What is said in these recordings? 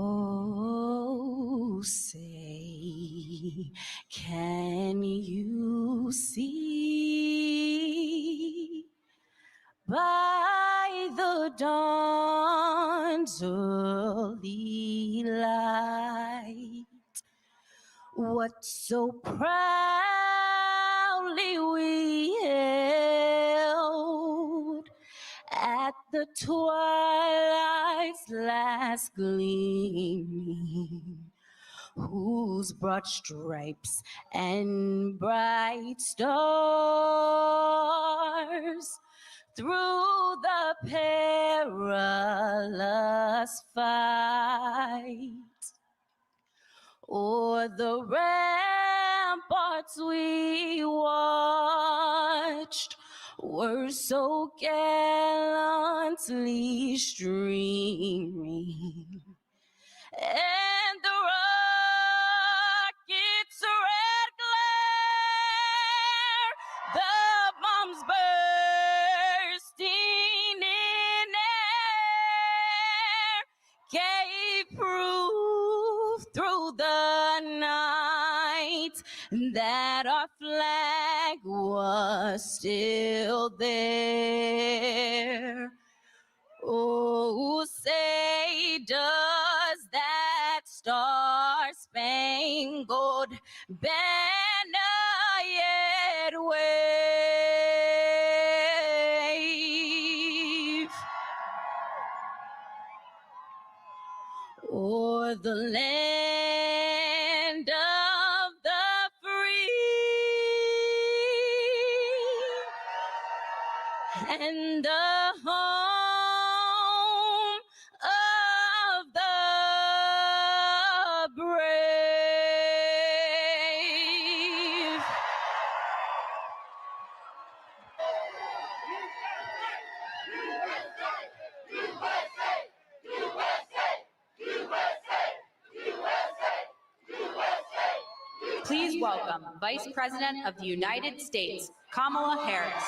Oh, say, can you see by the dawn's early light what so proudly we held at the twilight's last gleaming, whose broad stripes and bright stars through the perilous fight o'er the ramparts we watched were so gallantly streaming, and the rocket's red glare, the bombs bursting in air, gave proof through the night that our flag was still there. Oh, say, does that star-spangled banner yet wave o'er the land of the free and the home of the brave? Please welcome Vice President of the United States, Kamala Harris.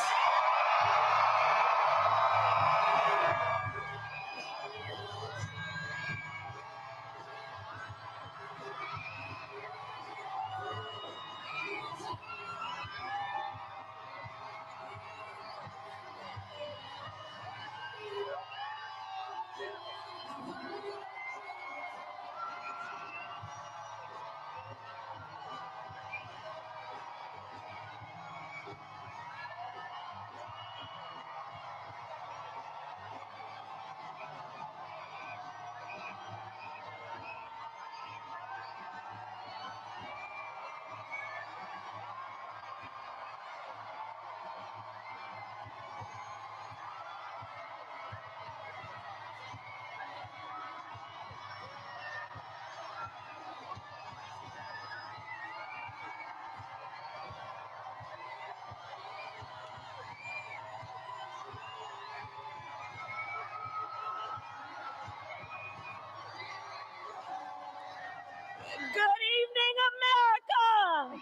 Good evening, America!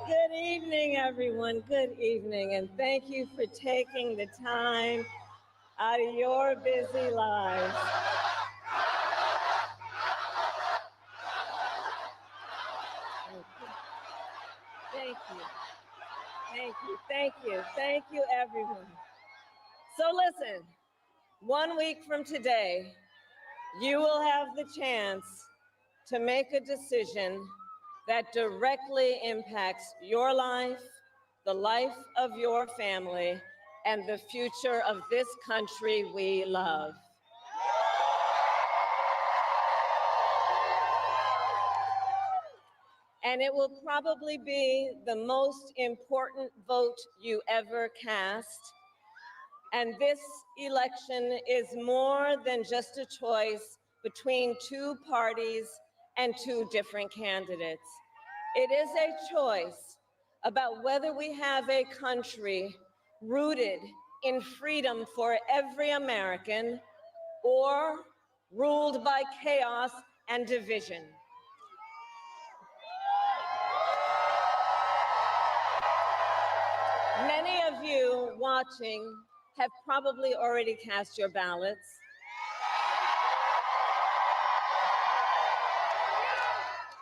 Good evening, everyone. Good evening, and thank you for taking the time out of your busy lives. Thank you. Thank you. Thank you. Thank you, everyone. So listen, 1 week from today, you will have the chance to make a decision that directly impacts your life, the life of your family, and the future of this country we love. And it will probably be the most important vote you ever cast. And this election is more than just a choice between two parties and two different candidates. It is a choice about whether we have a country rooted in freedom for every American or ruled by chaos and division. Many of you watching have probably already cast your ballots.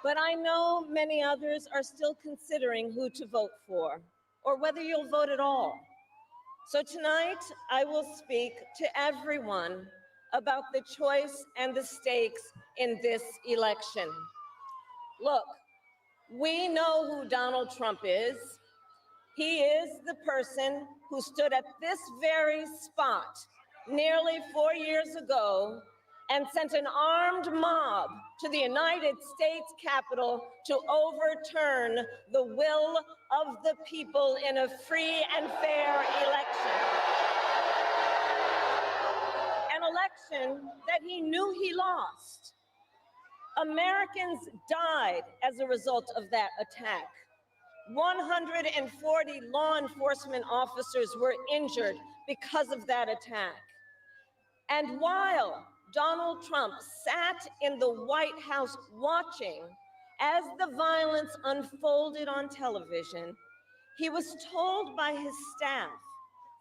But I know many others are still considering who to vote for, or whether you'll vote at all. So tonight, I will speak to everyone about the choice and the stakes in this election. Look, we know who Donald Trump is. He is the person who stood at this very spot nearly 4 years ago and sent an armed mob to the United States Capitol to overturn the will of the people in a free and fair election. An election that he knew he lost. Americans died as a result of that attack. 140 law enforcement officers were injured because of that attack. And while Donald Trump sat in the White House watching as the violence unfolded on television, he was told by his staff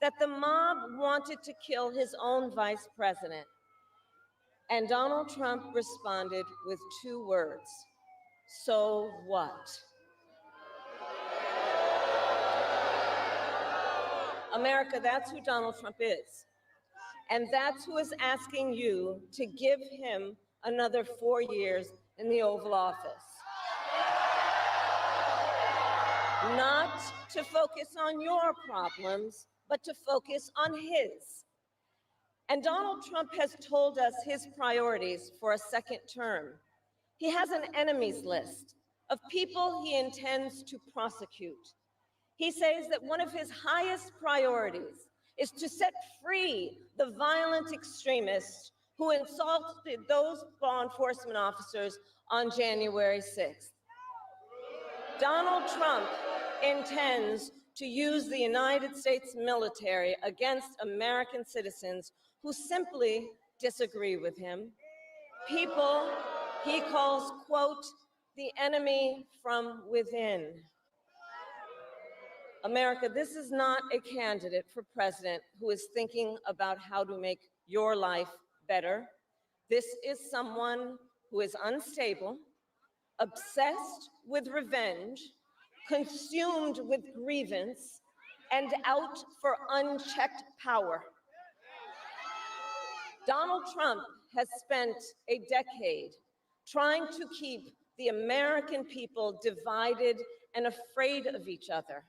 that the mob wanted to kill his own vice president. And Donald Trump responded with 2 words: so what? America, that's who Donald Trump is. And that's who is asking you to give him another 4 years in the Oval Office. Not to focus on your problems, but to focus on his. And Donald Trump has told us his priorities for a second term. He has an enemies list of people he intends to prosecute. He says that one of his highest priorities is to set free the violent extremists who insulted those law enforcement officers on January 6th. Donald Trump intends to use the United States military against American citizens who simply disagree with him. People he calls, quote, the enemy from within. America, this is not a candidate for president who is thinking about how to make your life better. This is someone who is unstable, obsessed with revenge, consumed with grievance, and out for unchecked power. Donald Trump has spent a decade trying to keep the American people divided and afraid of each other.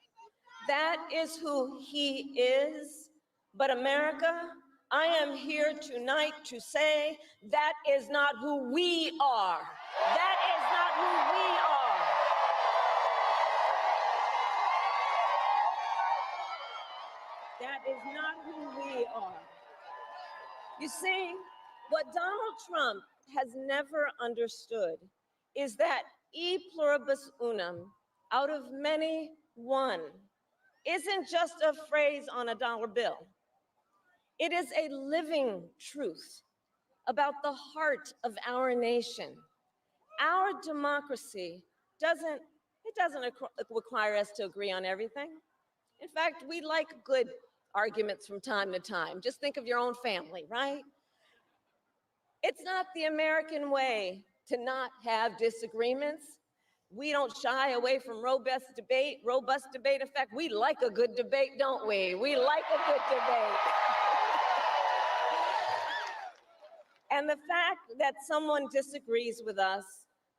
That is who he is. But America, I am here tonight to say that is not who we are. That is not who we are. That is not who we are. You see, what Donald Trump has never understood is that e pluribus unum, out of many, one, isn't just a phrase on a dollar bill. It is a living truth. about the heart of our nation. Our democracy doesn't require us to agree on everything. In fact, we like good arguments from time to time. Just think of your own family, right? It's not the American way to not have disagreements. We don't shy away from robust debate. In fact, we like a good debate, don't we? We like a good debate. And the fact that someone disagrees with us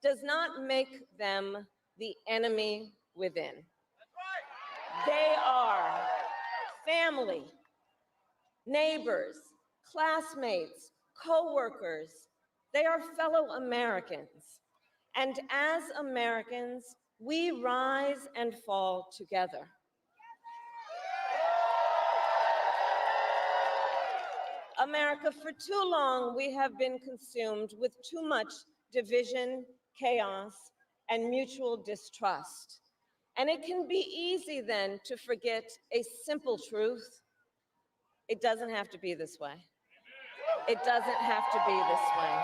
does not make them the enemy within. They are family, neighbors, classmates, co-workers. They are fellow Americans. And as Americans, we rise and fall together. America, for too long, we have been consumed with too much division, chaos, and mutual distrust. And it can be easy then to forget a simple truth. It doesn't have to be this way. It doesn't have to be this way.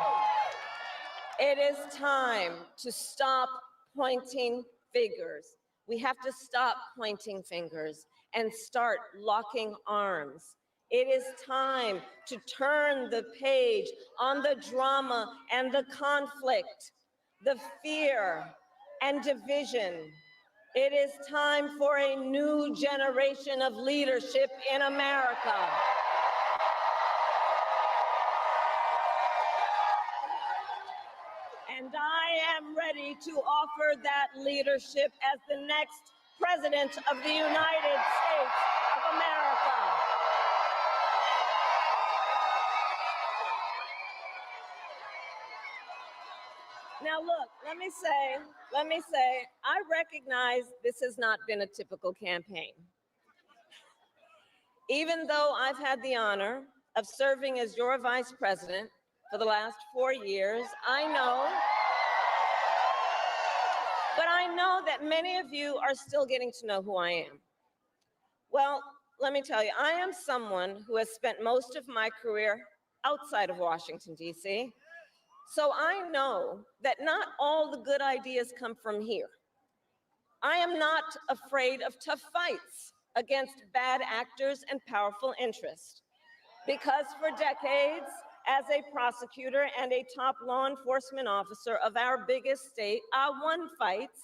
It is time to stop pointing fingers. We have to stop pointing fingers and start locking arms. It is time to turn the page on the drama and the conflict, the fear and division. It is time for a new generation of leadership in America. And I am ready to offer that leadership as the next President of the United States of America. Now look, let me say, I recognize this has not been a typical campaign. Even though I've had the honor of serving as your vice president for the last 4 years, I know that many of you are still getting to know who I am. Well, let me tell you, I am someone who has spent most of my career outside of Washington, D.C., so I know that not all the good ideas come from here. I am not afraid of tough fights against bad actors and powerful interests, because for decades, as a prosecutor and a top law enforcement officer of our biggest state, I won fights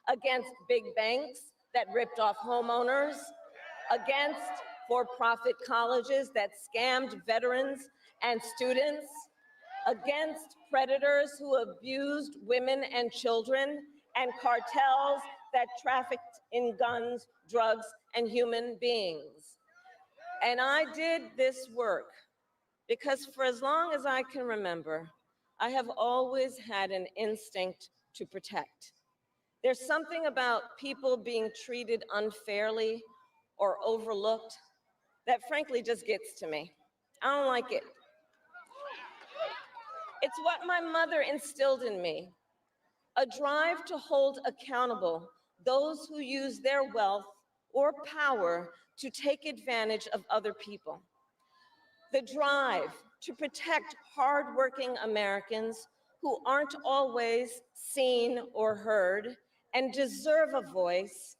against big banks that ripped off homeowners, against for-profit colleges that scammed veterans and students, against predators who abused women and children, and cartels that trafficked in guns, drugs, and human beings. And I did this work because for as long as I can remember, I have always had an instinct to protect. There's something about people being treated unfairly or overlooked that frankly just gets to me. I don't like it. It's what my mother instilled in me, a drive to hold accountable those who use their wealth or power to take advantage of other people. The drive to protect hardworking Americans who aren't always seen or heard and deserve a voice.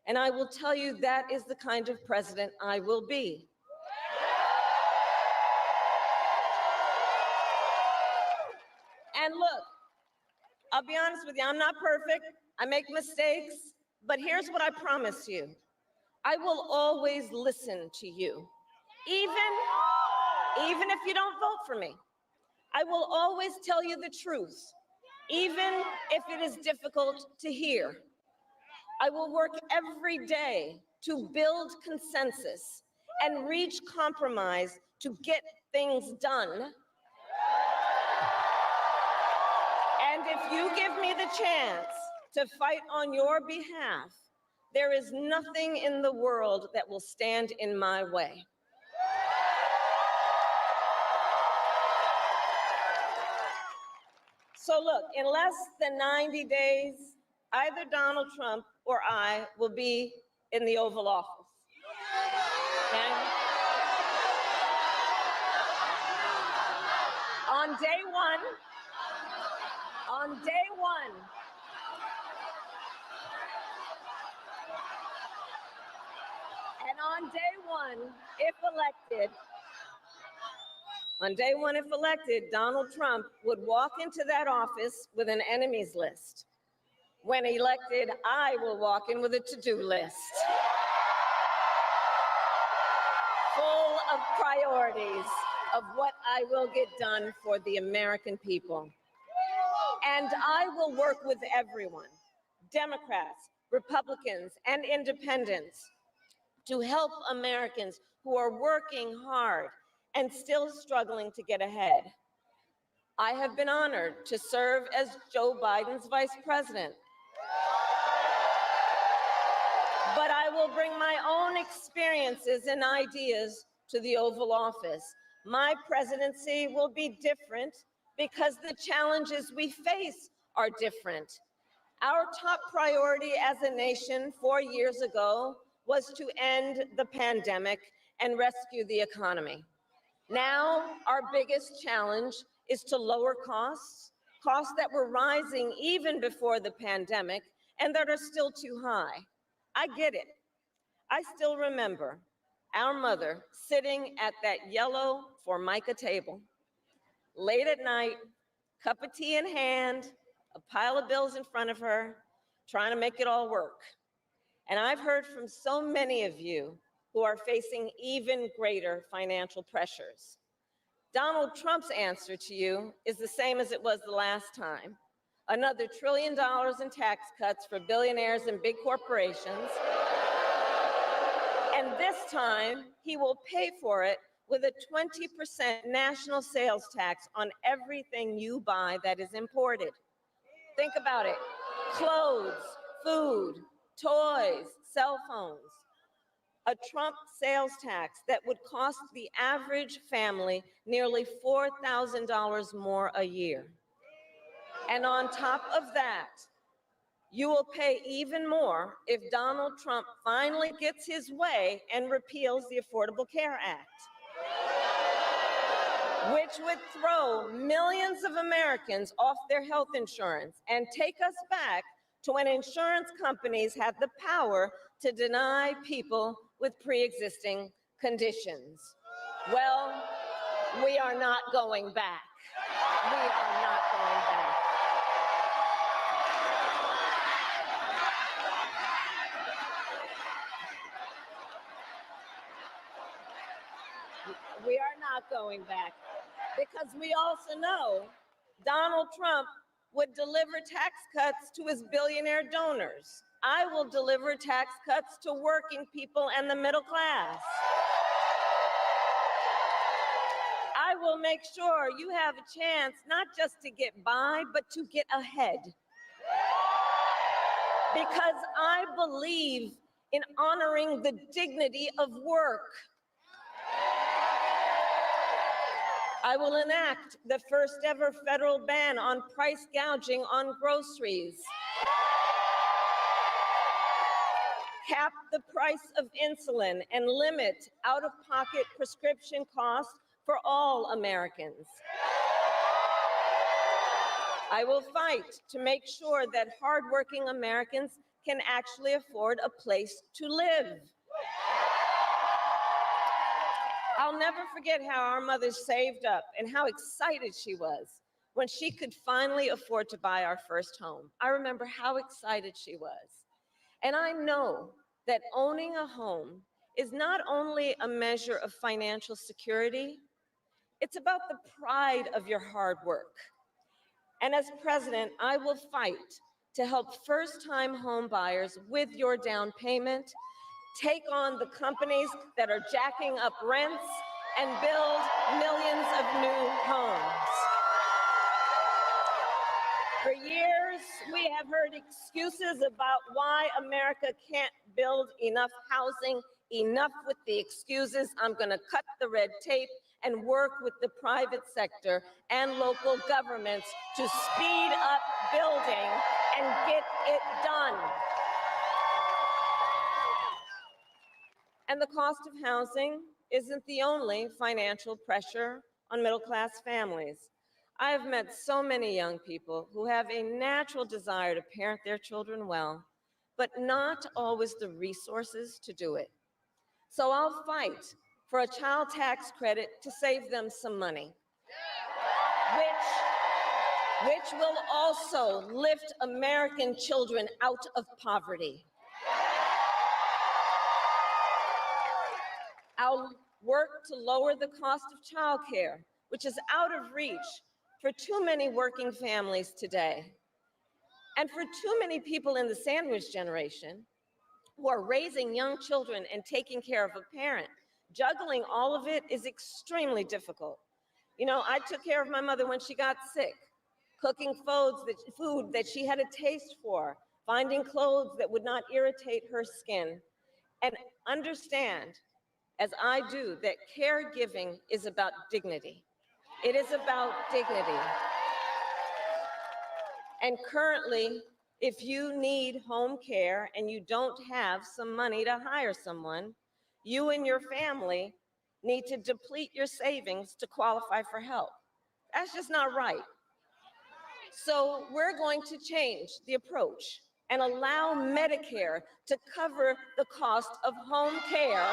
And I will tell you that is the kind of president I will be. And look, I'll be honest with you, I'm not perfect. I make mistakes, but here's what I promise you. I will always listen to you, even if you don't vote for me. I will always tell you the truth, even if it is difficult to hear. I will work every day to build consensus and reach compromise to get things done. And if you give me the chance to fight on your behalf, there is nothing in the world that will stand in my way. So look, in less than 90 days, either Donald Trump or I will be in the Oval Office. Okay? On day one, and on day one, if elected, Donald Trump would walk into that office with an enemies list. When elected, I will walk in with a to-do list full of priorities of what I will get done for the American people. And I will work with everyone, Democrats, Republicans, and independents, to help Americans who are working hard and still struggling to get ahead. I have been honored to serve as Joe Biden's vice president. But I will bring my own experiences and ideas to the Oval Office. My presidency will be different because the challenges we face are different. Our top priority as a nation 4 years ago was to end the pandemic and rescue the economy. Now, our biggest challenge is to lower costs that were rising even before the pandemic and that are still too high. I get it. I still remember our mother sitting at that yellow Formica table, late at night, cup of tea in hand, a pile of bills in front of her, trying to make it all work. And I've heard from so many of you who are facing even greater financial pressures. Donald Trump's answer to you is the same as it was the last time. Another $1 trillion in tax cuts for billionaires and big corporations. And this time, he will pay for it with a 20% national sales tax on everything you buy that is imported. Think about it. Clothes, food, toys, cell phones. A Trump sales tax that would cost the average family nearly $4,000 more a year. And on top of that, you will pay even more if Donald Trump finally gets his way and repeals the Affordable Care Act, which would throw millions of Americans off their health insurance and take us back to when insurance companies had the power to deny people with pre-existing conditions. Well, we are not going back. We are not going back. We are not going back because we also know Donald Trump would deliver tax cuts to his billionaire donors. I will deliver tax cuts to working people and the middle class. I will make sure you have a chance not just to get by, but to get ahead. Because I believe in honoring the dignity of work. I will enact the first ever federal ban on price gouging on groceries. Cap the price of insulin and limit out-of-pocket prescription costs for all Americans. I will fight to make sure that hardworking Americans can actually afford a place to live. I'll never forget how our mother saved up and how excited she was when she could finally afford to buy our first home. I remember how excited she was. And I know that owning a home is not only a measure of financial security, it's about the pride of your hard work. And as president, I will fight to help first-time home buyers with your down payment, take on the companies that are jacking up rents, and build millions of new homes. For years, we have heard excuses about why America can't build enough housing. Enough with the excuses. I'm going to cut the red tape and work with the private sector and local governments to speed up building and get it done. And the cost of housing isn't the only financial pressure on middle-class families. I have met so many young people who have a natural desire to parent their children well, but not always the resources to do it. So I'll fight for a child tax credit to save them some money, which will also lift American children out of poverty. I'll work to lower the cost of childcare, which is out of reach for too many working families today. And for too many people in the sandwich generation who are raising young children and taking care of a parent, juggling all of it is extremely difficult. You know, I took care of my mother when she got sick, cooking food that she had a taste for, finding clothes that would not irritate her skin, and understand, as I do, that caregiving is about dignity. It is about dignity. And currently, if you need home care and you don't have some money to hire someone, you and your family need to deplete your savings to qualify for help. That's just not right. So we're going to change the approach and allow Medicare to cover the cost of home care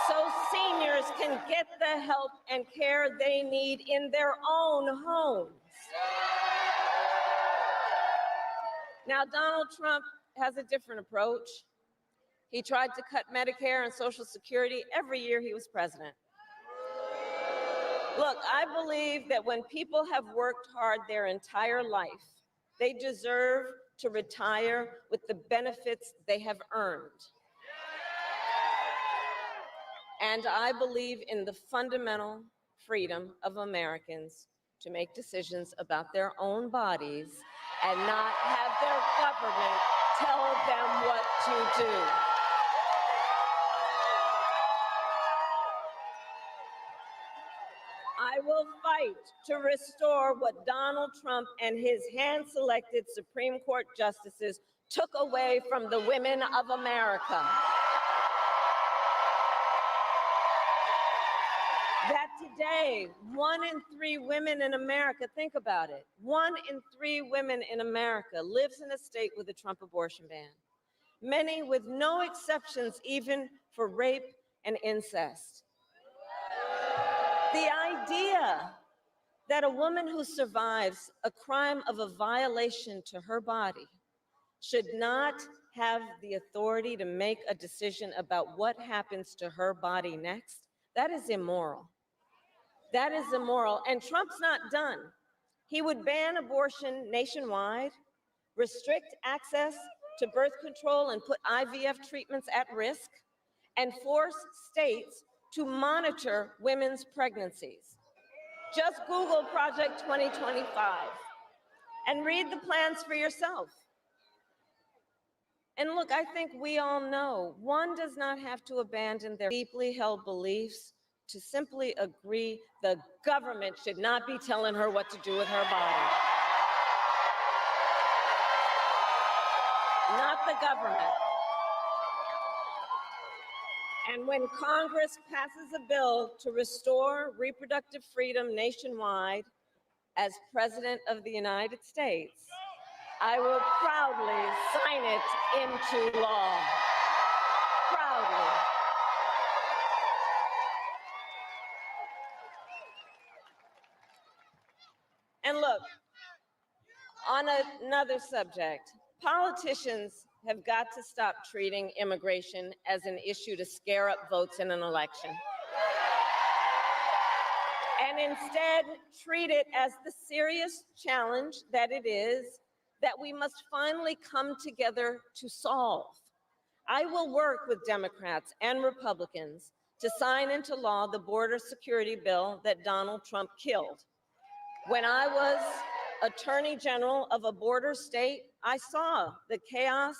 so seniors can get the help and care they need in their own homes. Now, Donald Trump has a different approach. He tried to cut Medicare and Social Security every year he was president. Look, I believe that when people have worked hard their entire life, they deserve to retire with the benefits they have earned. And I believe in the fundamental freedom of Americans to make decisions about their own bodies and not have their government tell them what to do. I will fight to restore what Donald Trump and his hand-selected Supreme Court justices took away from the women of America. That today, 1 in 3 women in America, think about it, 1 in 3 women in America lives in a state with a Trump abortion ban. Many with no exceptions even for rape and incest. The idea that a woman who survives a crime of a violation to her body should not have the authority to make a decision about what happens to her body next, that is immoral. That is immoral, and Trump's not done. He would ban abortion nationwide, restrict access to birth control and put IVF treatments at risk, and force states to monitor women's pregnancies. Just Google Project 2025 and read the plans for yourself. And look, I think we all know one does not have to abandon their deeply held beliefs to simply agree the government should not be telling her what to do with her body. Not the government. And when Congress passes a bill to restore reproductive freedom nationwide, as President of the United States, I will proudly sign it into law. Proudly. And look, on another subject, politicians have got to stop treating immigration as an issue to scare up votes in an election, and instead treat it as the serious challenge that it is that we must finally come together to solve. I will work with Democrats and Republicans to sign into law the border security bill that Donald Trump killed. When I was Attorney General of a border state, I saw the chaos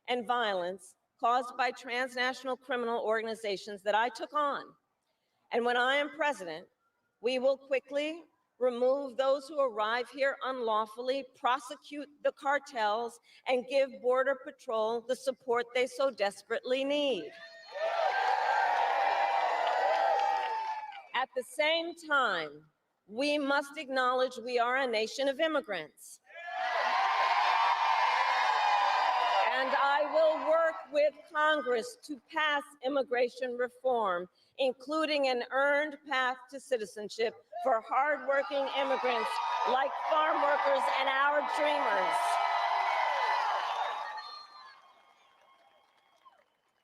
and violence caused by transnational criminal organizations that I took on. And when I am president, we will quickly remove those who arrive here unlawfully, prosecute the cartels, and give Border Patrol the support they so desperately need. At the same time, we must acknowledge we are a nation of immigrants. And I will work with Congress to pass immigration reform, including an earned path to citizenship for hardworking immigrants like farm workers and our dreamers.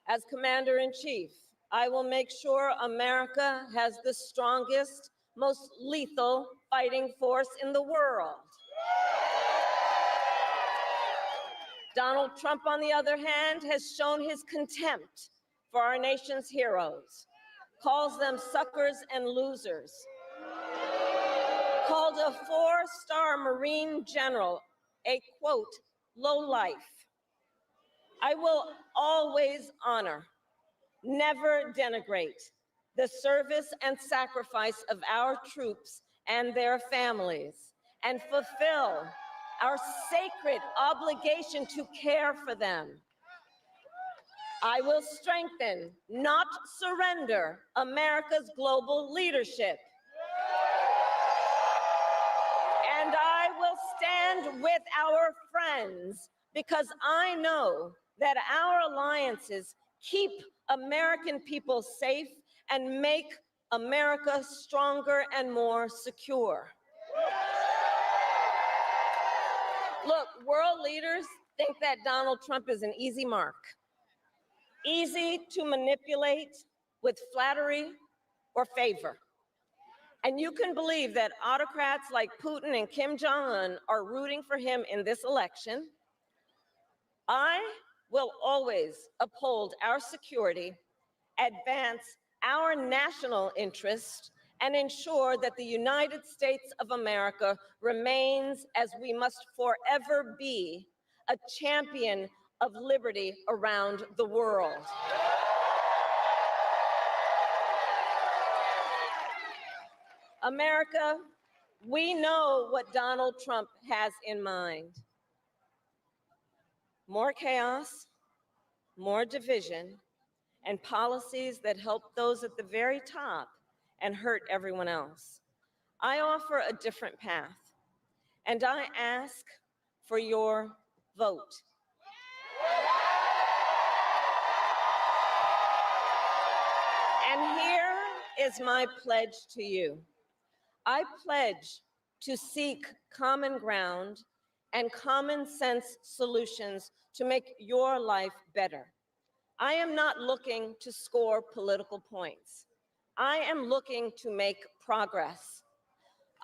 As Commander-in-Chief, I will make sure America has the strongest, most lethal fighting force in the world. Donald Trump, on the other hand, has shown his contempt for our nation's heroes, calls them suckers and losers, called a four-star Marine general a, quote, lowlife. I will always honor, never denigrate, the service and sacrifice of our troops and their families, and fulfill our sacred obligation to care for them. I will strengthen, not surrender, America's global leadership. And I will stand with our friends because I know that our alliances keep American people safe and make America stronger and more secure. Look, world leaders think that Donald Trump is an easy mark, easy to manipulate with flattery or favor. And you can believe that autocrats like Putin and Kim Jong-un are rooting for him in this election. I will always uphold our security, advance our national interest, and ensure that the United States of America remains, as we must forever be, a champion of liberty around the world. America, we know what Donald Trump has in mind. More chaos, more division, and policies that help those at the very top and hurt everyone else. I offer a different path, and I ask for your vote. And here is my pledge to you. I pledge to seek common ground and common sense solutions to make your life better. I am not looking to score political points. I am looking to make progress.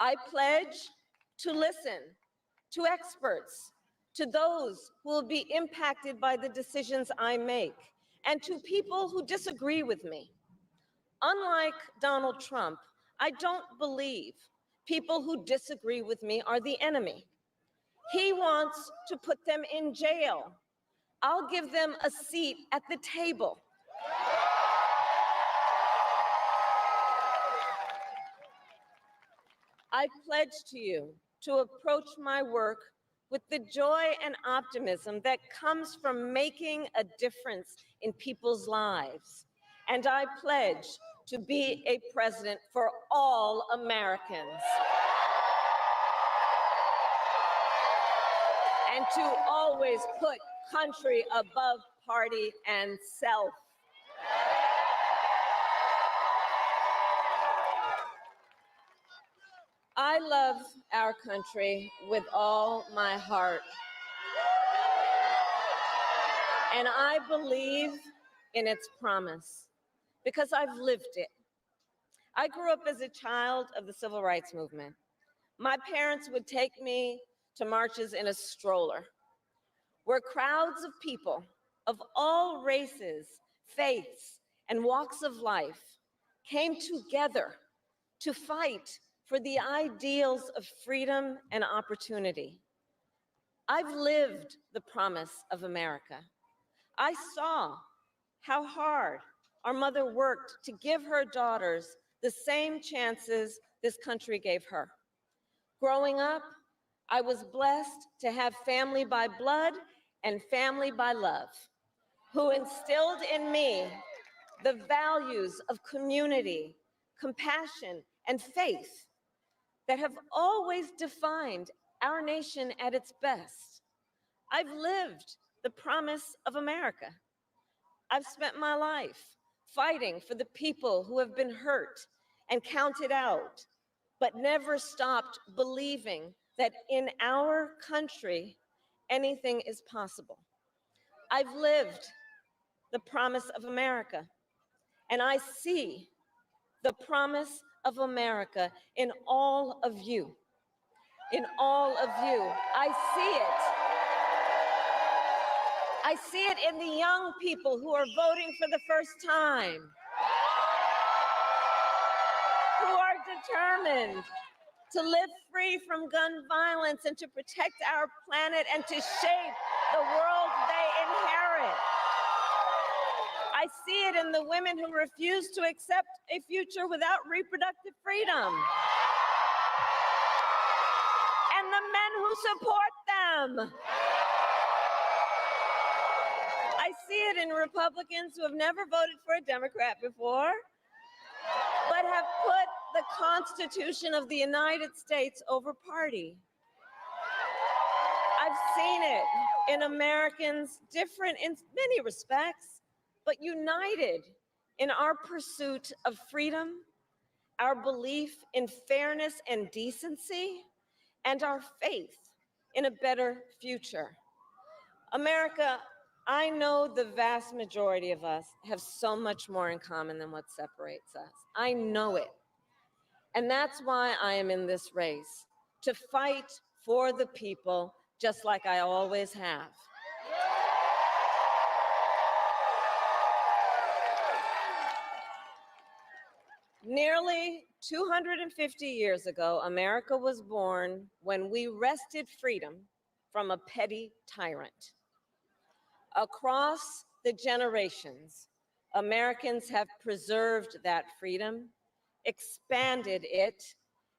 I pledge to listen to experts, to those who will be impacted by the decisions I make, and to people who disagree with me. Unlike Donald Trump, I don't believe people who disagree with me are the enemy. He wants to put them in jail. I'll give them a seat at the table. I pledge to you to approach my work with the joy and optimism that comes from making a difference in people's lives. And I pledge to be a president for all Americans. And to always put country above party and self. I love our country with all my heart. And I believe in its promise because I've lived it. I grew up as a child of the Civil Rights Movement. My parents would take me to marches in a stroller, where crowds of people of all races, faiths, and walks of life came together to fight for the ideals of freedom and opportunity. I've lived the promise of America. I saw how hard our mother worked to give her daughters the same chances this country gave her. Growing up, I was blessed to have family by blood and family by love, who instilled in me the values of community, compassion, and faith that have always defined our nation at its best. I've lived the promise of America. I've spent my life fighting for the people who have been hurt and counted out, but never stopped believing that in our country, anything is possible. I've lived the promise of America, and I see the promise of America in all of you. In all of you. I see it. I see it in the young people who are voting for the first time, who are determined to live free from gun violence and to protect our planet and to shape the world they inherit. I see it in the women who refuse to accept a future without reproductive freedom, and the men who support them. I see it in Republicans who have never voted for a Democrat before, but have put the Constitution of the United States over party. I've seen it in Americans different in many respects, but united in our pursuit of freedom, our belief in fairness and decency, and our faith in a better future. America, I know the vast majority of us have so much more in common than what separates us. I know it. And that's why I am in this race, to fight for the people, just like I always have. Nearly 250 years ago, America was born when we wrested freedom from a petty tyrant. Across the generations, Americans have preserved that freedom, expanded it,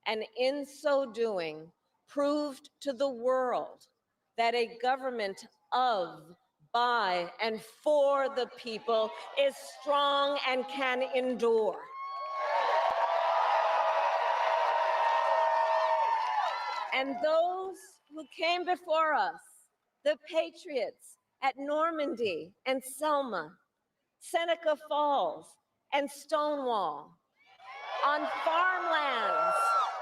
and in so doing, proved to the world that a government of, by, and for the people is strong and can endure. And those who came before us, the patriots at Normandy and Selma, Seneca Falls and Stonewall, on farmlands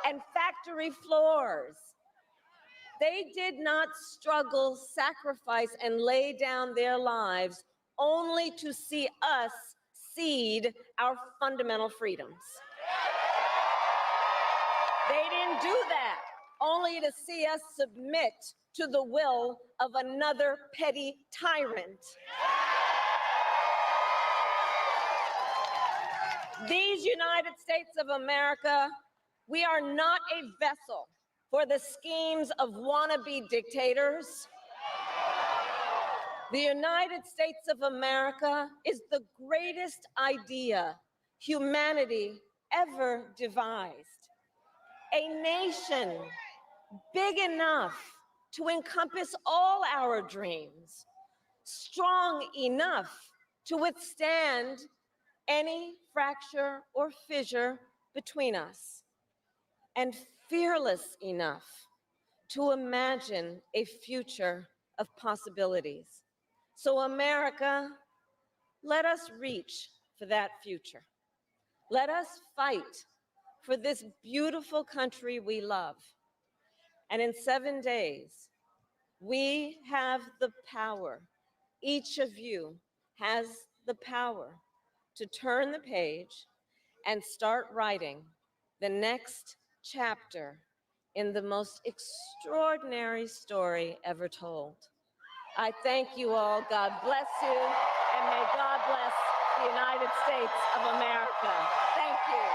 and factory floors, they did not struggle, sacrifice, and lay down their lives only to see us cede our fundamental freedoms. They didn't do that only to see us submit to the will of another petty tyrant. These United States of America, we are not a vessel for the schemes of wannabe dictators. The United States of America is the greatest idea humanity ever devised. A nation big enough to encompass all our dreams, strong enough to withstand any fracture or fissure between us, and fearless enough to imagine a future of possibilities. So America, let us reach for that future. Let us fight for this beautiful country we love. And in 7 days, we have the power, each of you has the power to turn the page and start writing the next chapter in the most extraordinary story ever told. I thank you all. God bless you, and may God bless the United States of America. Thank you.